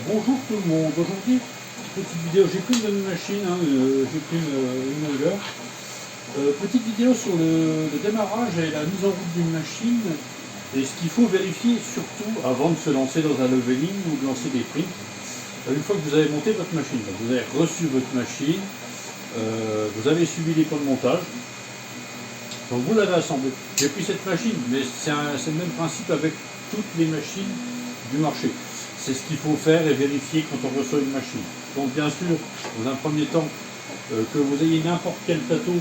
Bonjour tout le monde, aujourd'hui petite vidéo, j'ai pris une machine, j'ai pris une Euler. Petite vidéo sur le démarrage et la mise en route d'une machine et ce qu'il faut vérifier surtout avant de se lancer dans un leveling ou de lancer des prints. Une fois que vous avez monté votre machine, vous avez reçu votre machine, vous avez suivi les plans de montage, donc vous l'avez assemblée. J'ai pris cette machine, mais c'est le même principe avec toutes les machines du marché. C'est ce qu'il faut faire et vérifier quand on reçoit une machine. Donc bien sûr, dans un premier temps, que vous ayez n'importe quel plateau,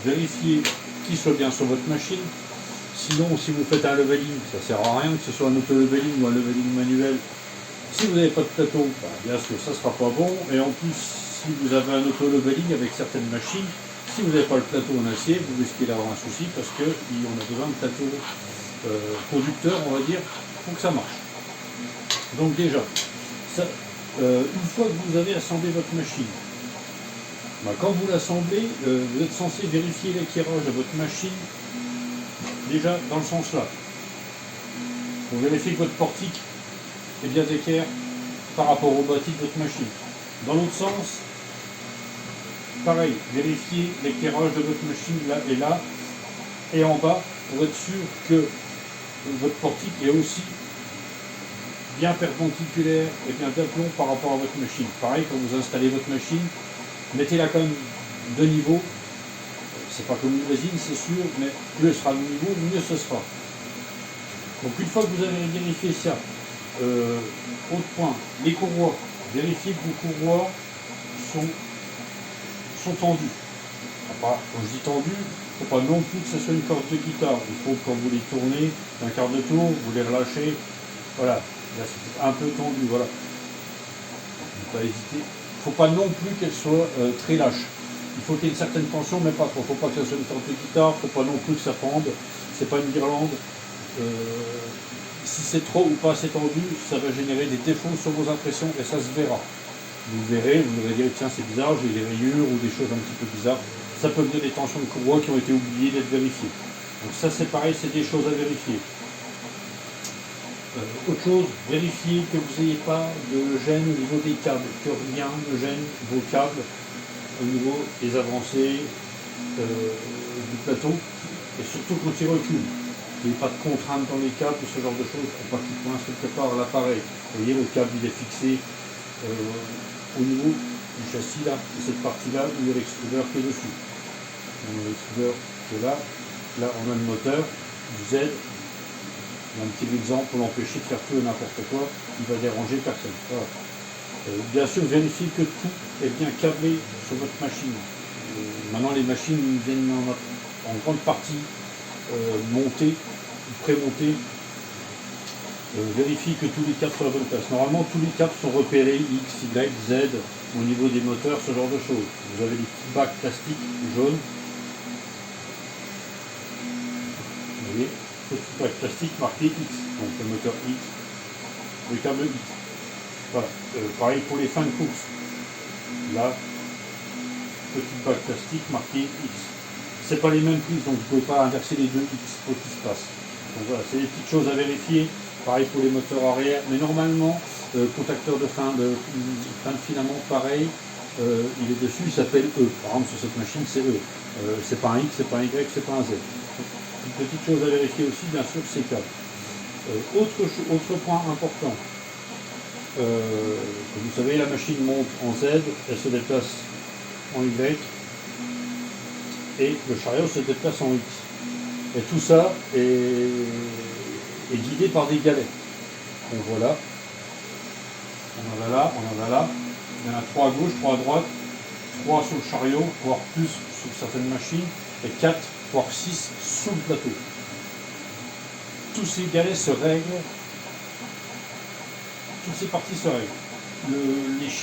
vérifiez qu'il soit bien sur votre machine. Sinon, si vous faites un leveling, ça ne sert à rien, que ce soit un auto-leveling ou un leveling manuel. Si vous n'avez pas de plateau, bien sûr, ça ne sera pas bon. Et en plus, si vous avez un auto-leveling avec certaines machines, si vous n'avez pas le plateau en acier, vous risquez d'avoir un souci parce qu'on a besoin de plateaux conducteurs, on va dire, pour que ça marche. Donc déjà, une fois que vous avez assemblé votre machine, quand vous l'assemblez, vous êtes censé vérifier l'éclairage de votre machine déjà dans le sens là. Vous vérifiez que votre portique est bien éclairé par rapport au bâti de votre machine. Dans l'autre sens, pareil, vérifiez l'éclairage de votre machine là et en bas pour être sûr que votre portique est aussi bien perpendiculaire et bien d'aplomb par rapport à votre machine. Pareil, quand vous installez votre machine, mettez-la quand même de niveau. C'est pas comme une résine, c'est sûr, mais plus sera le niveau, mieux ce sera. Donc une fois que vous avez vérifié ça, autre point, les courroies. Vérifiez que vos courroies sont tendues. Quand je dis tendues, il ne faut pas non plus que ce soit une corde de guitare. Il faut, quand vous les tournez d'un quart de tour, vous les relâchez. Voilà. Là, c'est un peu tendu, voilà. Ne pas hésiter. Il ne faut pas non plus qu'elle soit très lâche. Il faut qu'il y ait une certaine tension, mais pas trop. Il ne faut pas que ce soit une sorte de guitare, il ne faut pas non plus que ça pende. C'est pas une guirlande. Si c'est trop ou pas assez tendu, ça va générer des défauts sur vos impressions et ça se verra. Vous verrez, vous allez dire tiens c'est bizarre, j'ai des rayures ou des choses un petit peu bizarres. Ça peut venir des tensions de courroie qui ont été oubliées d'être vérifiées. Donc ça c'est pareil, c'est des choses à vérifier. Autre chose, vérifiez que vous n'ayez pas de gêne au niveau des câbles, que rien ne gêne vos câbles au niveau des avancées du plateau, et surtout quand ils reculent. Il n'y a pas de contrainte dans les câbles, ce genre de choses, pour pas qu'ils coincent quelque part à l'appareil. Vous voyez, le câble il est fixé au niveau du châssis là, c'est cette partie-là où il y a l'extrudeur qui est dessus. L'extrudeur qui est là, là on a le moteur, du Z. Un petit exemple pour l'empêcher de faire tout et n'importe quoi, il va déranger personne. Voilà. Bien sûr, vérifiez que tout est bien câblé sur votre machine. Maintenant, les machines viennent en grande partie montées, pré-montées. Vérifiez que tous les câbles sont à la bonne place. Normalement, tous les câbles sont repérés X, Y, Z au niveau des moteurs, ce genre de choses. Vous avez des petits bacs plastiques jaunes. Vous voyez, petit bac plastique marqué X, donc le moteur X, le câble X. Voilà, pareil pour les fins de course. Là, petit bac plastique marqué X. C'est pas les mêmes prises, donc vous ne pouvez pas inverser les deux X, il faut qu'ils se passent. Donc voilà, c'est des petites choses à vérifier. Pareil pour les moteurs arrière, mais normalement, contacteur de fin de filament, pareil, il est dessus, il s'appelle E. Par exemple, sur cette machine, c'est E. C'est pas un X, c'est pas un Y, c'est pas un Z. Une petite chose à vérifier aussi, bien sûr, c'est câble. Autre point important. Comme vous savez, la machine monte en Z, elle se déplace en Y, et le chariot se déplace en X. Et tout ça est guidé par des galets. Donc voilà. On en a là, on en a là. Il y en a 3 à gauche, 3 à droite, 3 sur le chariot, voire plus sur certaines machines, et 4 voire 6 sous le plateau. Tous ces galets se règlent, toutes ces parties se règlent. Le X,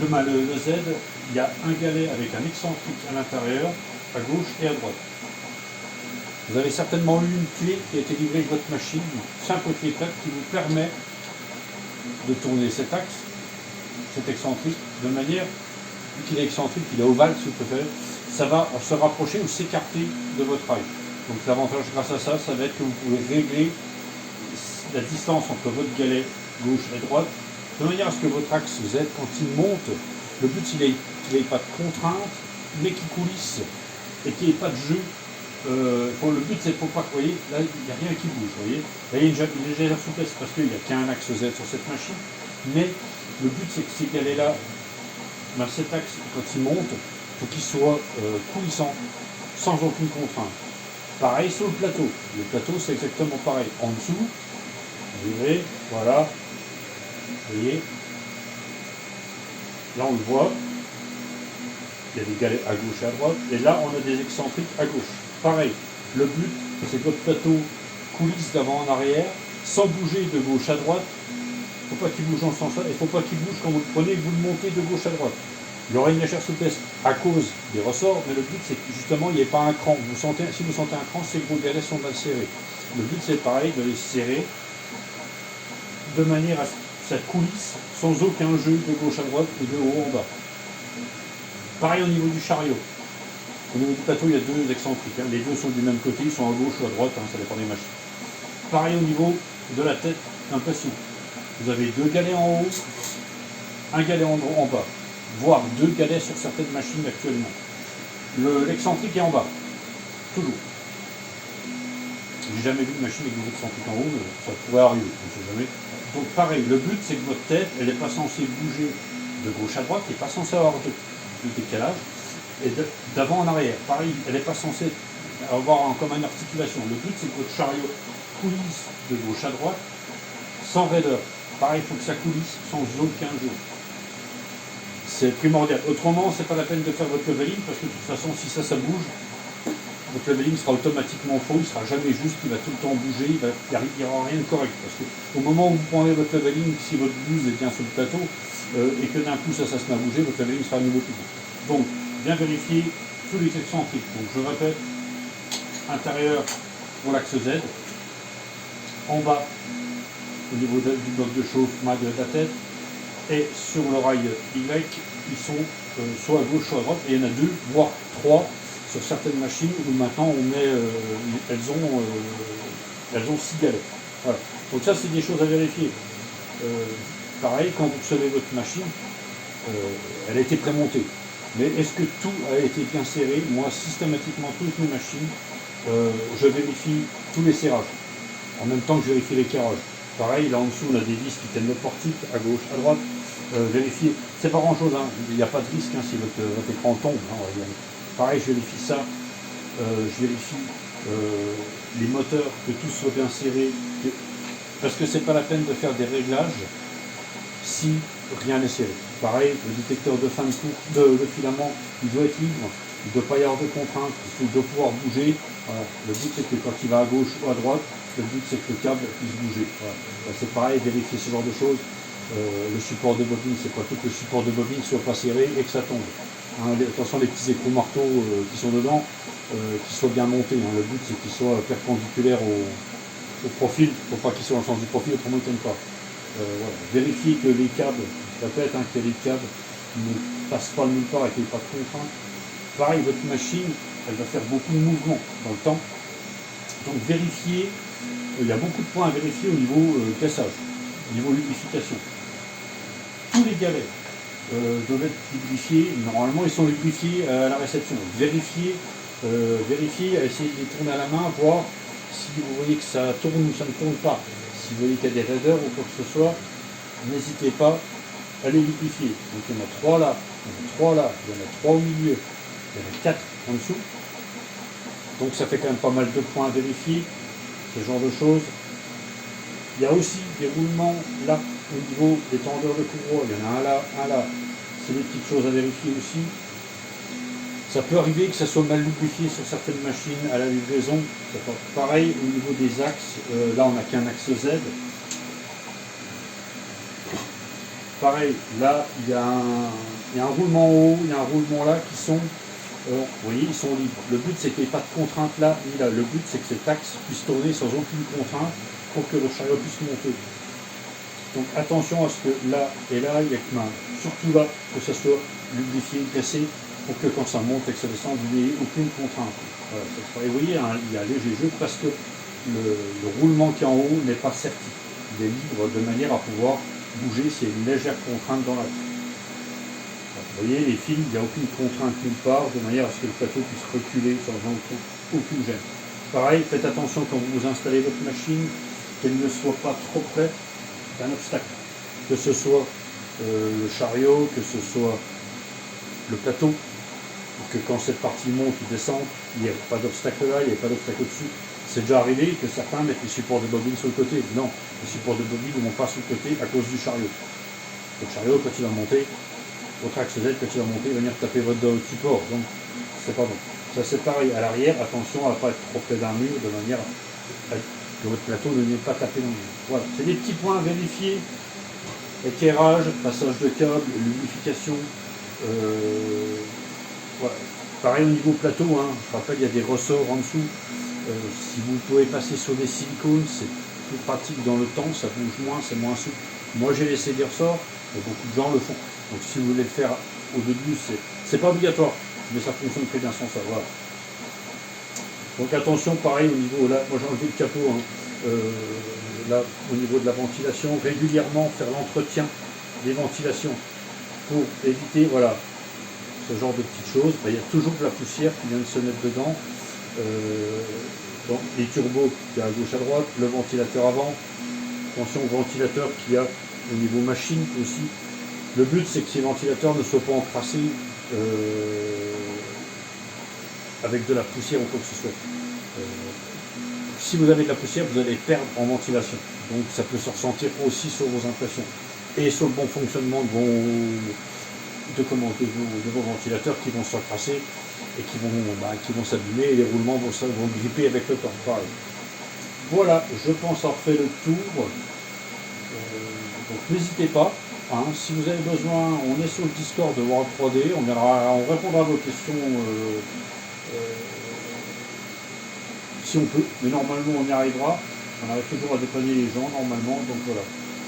le Z, il y a un galet avec un excentrique à l'intérieur, à gauche et à droite. Vous avez certainement eu une clé qui a été livrée avec votre machine, une simple clé prête qui vous permet de tourner cet axe, cet excentrique, de manière, vu qu'il est excentrique, il est ovale si vous préférez, ça va se rapprocher ou s'écarter de votre rail. Donc l'avantage grâce à ça, ça va être que vous pouvez régler la distance entre votre galet gauche et droite de manière à ce que votre axe Z, quand il monte, le but c'est qu'il n'ait pas de contrainte, mais qu'il coulisse et qu'il n'y ait pas de jeu. Le but c'est pour pas que, vous voyez, là il n'y a rien qui bouge, vous voyez. Là il y a une légère souplesse parce qu'il n'y a qu'un axe Z sur cette machine, mais le but c'est que ces galets-là, cet axe, quand il monte, il faut qu'il soit coulissant, sans aucune contrainte. Pareil sur le plateau. Le plateau c'est exactement pareil. En dessous, vous verrez, voilà, vous voyez, là on le voit, il y a des galets à gauche et à droite, et là on a des excentriques à gauche. Pareil, le but c'est que votre plateau coulisse d'avant en arrière, sans bouger de gauche à droite. Il ne faut pas qu'il bouge dans ce sens-là, il ne faut pas qu'il bouge quand vous le prenez et que vous le montez de gauche à droite. Il y aura une légère souplesse à cause des ressorts, mais le but c'est que justement il n'y ait pas un cran. Si vous sentez un cran, c'est que vos galets sont mal serrés. Le but c'est pareil, de les serrer de manière à ce que ça coulisse sans aucun jeu de gauche à droite ou de haut en bas. Pareil au niveau du chariot. Au niveau du plateau, il y a deux excentriques. Les deux sont du même côté, ils sont à gauche ou à droite, ça dépend des machines. Pareil au niveau de la tête d'impression. Vous avez deux galets en haut, un galet en bas, voire deux galets sur certaines machines actuellement. L'excentrique est en bas, toujours. J'ai jamais vu de machine avec des excentriques en haut, mais ça pourrait arriver, on ne sait jamais. Donc pareil, le but c'est que votre tête, elle n'est pas censée bouger de gauche à droite, elle n'est pas censée avoir de décalage, et d'avant en arrière. Pareil, elle n'est pas censée avoir comme une articulation. Le but c'est que votre chariot coulisse de gauche à droite, sans raideur. Pareil, il faut que ça coulisse sans aucun jeu. C'est primordial. Autrement, c'est pas la peine de faire votre leveling, parce que de toute façon, si ça bouge, votre leveling sera automatiquement faux, il ne sera jamais juste, il va tout le temps bouger, il n'y aura rien de correct. Parce qu'au moment où vous prenez votre leveling, si votre blouse est bien sur le plateau, et que d'un coup ça se met à bouger, votre leveling sera à nouveau tout bon. Donc, bien vérifier tous les excentriques. Donc, je répète, intérieur pour l'axe Z, en bas, au niveau du bloc de chauffe, de la tête, et sur le rail Y, ils sont soit à gauche, soit à droite, et il y en a deux, voire trois, sur certaines machines où maintenant on met, elles ont 6 galets. Voilà. Donc ça c'est des choses à vérifier. Pareil, quand vous recevez votre machine, elle a été prémontée. Mais est-ce que tout a été bien serré? Moi, systématiquement, toutes mes machines, je vérifie tous les serrages, en même temps que je vérifie l'éclairage. Pareil, là en dessous, on a des vis qui tiennent le portique, à gauche, à droite. Vérifier, c'est pas grand chose, il n'y a pas de risque si votre écran tombe. Pareil, je vérifie ça, je vérifie les moteurs, que tout soit bien serré, parce que c'est pas la peine de faire des réglages si rien n'est serré. Pareil, le détecteur de fin de course, de filament, il doit être libre, il ne doit pas y avoir de contraintes, il doit pouvoir bouger. Voilà. Le but c'est que quand il va à gauche ou à droite, le but c'est que le câble puisse bouger. Voilà. C'est pareil, vérifier ce genre de choses. Le support de bobine, c'est pas tout que le support de bobine soit pas serré et que ça tombe. Attention les petits écrous marteaux qui sont dedans, qu'ils soient bien montés. Le but c'est qu'ils soient perpendiculaires au profil, il ne faut pas qu'ils soient dans le sens du profil, autrement ils ne tiennent pas. Voilà. Vérifiez que les câbles, je répète, que les câbles ne passent pas nulle part et qu'il n'y ait pas de contrainte. Pareil, votre machine, elle va faire beaucoup de mouvements dans le temps. Donc vérifiez, il y a beaucoup de points à vérifier au niveau cassage, au niveau lubrification. Tous les galets doivent être lubrifiés, normalement ils sont lubrifiés à la réception. Vérifiez, essayez de les tourner à la main, voir si vous voyez que ça tourne ou ça ne tourne pas. Si vous voyez qu'il y a des raideurs ou quoi que ce soit, n'hésitez pas à les lubrifier. Donc il y en a 3 là, il y en a 3 là, il y en a 3 au milieu, il y en a 4 en dessous. Donc ça fait quand même pas mal de points à vérifier, ce genre de choses. Il y a aussi des roulements là, au niveau des tendeurs de courroie, il y en a un là. C'est des petites choses à vérifier aussi. Ça peut arriver que ça soit mal lubrifié sur certaines machines à la livraison. Pareil au niveau des axes, là on n'a qu'un axe Z. Pareil, là il y a un roulement en haut, il y a un roulement là qui sont, vous voyez, ils sont libres. Le but c'est qu'il n'y ait pas de contrainte là ni là. Le but c'est que cet axe puisse tourner sans aucune contrainte pour que le chariot puisse monter. Donc attention à ce que là et là, il y a que surtout là, que ça soit lubrifié, cassé, pour que quand ça monte et que ça descend, vous n'ayez aucune contrainte. Voilà, et vous voyez, il y a un léger jeu parce que le roulement qui est en haut n'est pas certi. Il est libre de manière à pouvoir bouger s'il y a une légère contrainte dans l'axe. Vous voyez, les fils, il n'y a aucune contrainte nulle part, de manière à ce que le plateau puisse reculer sans aucune gêne. Pareil, faites attention quand vous installez votre machine, qu'elle ne soit pas trop près d'un obstacle. Que ce soit le chariot, que ce soit le plateau, pour que quand cette partie monte ou descend, il n'y ait pas d'obstacle là, il n'y ait pas d'obstacle au-dessus. C'est déjà arrivé que certains mettent les supports de bobine sur le côté. Non, les supports de bobine ne vont pas sur le côté à cause du chariot. Le chariot, quand il va monter, votre axe Z, quand il va monter, il va venir taper votre dos au support. Donc, c'est pas bon. Ça, c'est pareil. À l'arrière, attention à ne pas être trop près d'un mur, de manière à que votre plateau ne vienne pas taper dans le mur. Voilà. C'est des petits points à vérifier. Éclairage, passage de câble, lubrification. Voilà. Pareil au niveau plateau, hein. Je rappelle, il y a des ressorts en dessous. Si vous pouvez passer sur des silicones, c'est plus pratique dans le temps, ça bouge moins, c'est moins souple. Moi j'ai laissé des ressorts, mais beaucoup de gens le font. Donc si vous voulez le faire au début, c'est pas obligatoire, mais ça fonctionne très bien sans ça. Voilà. Donc attention, pareil au niveau, là, moi j'ai enlevé le capot, hein. Là au niveau de la ventilation, régulièrement faire l'entretien des ventilations pour éviter, voilà, ce genre de petites choses. Ben, il y a toujours de la poussière qui vient de se mettre dedans. Donc les turbos qui y a à gauche à droite, le ventilateur avant, attention au ventilateur qu'il y a au niveau machine aussi. Le but c'est que ces ventilateurs ne soient pas encrassés avec de la poussière ou quoi que ce soit. Si vous avez de la poussière, vous allez perdre en ventilation. Donc ça peut se ressentir aussi sur vos impressions et sur le bon fonctionnement de vos ventilateurs qui vont s'encrasser et qui vont s'abîmer et les roulements vont gripper avec le temps. Pareil. Voilà, je pense avoir fait le tour. Donc n'hésitez pas. Hein, si vous avez besoin, on est sur le Discord de World 3D, on répondra à vos questions si on peut, mais normalement on y arrivera. On arrive toujours à dépanner les gens normalement, donc voilà.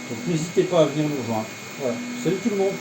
Donc n'hésitez pas à venir nous rejoindre. Voilà. Salut tout le monde!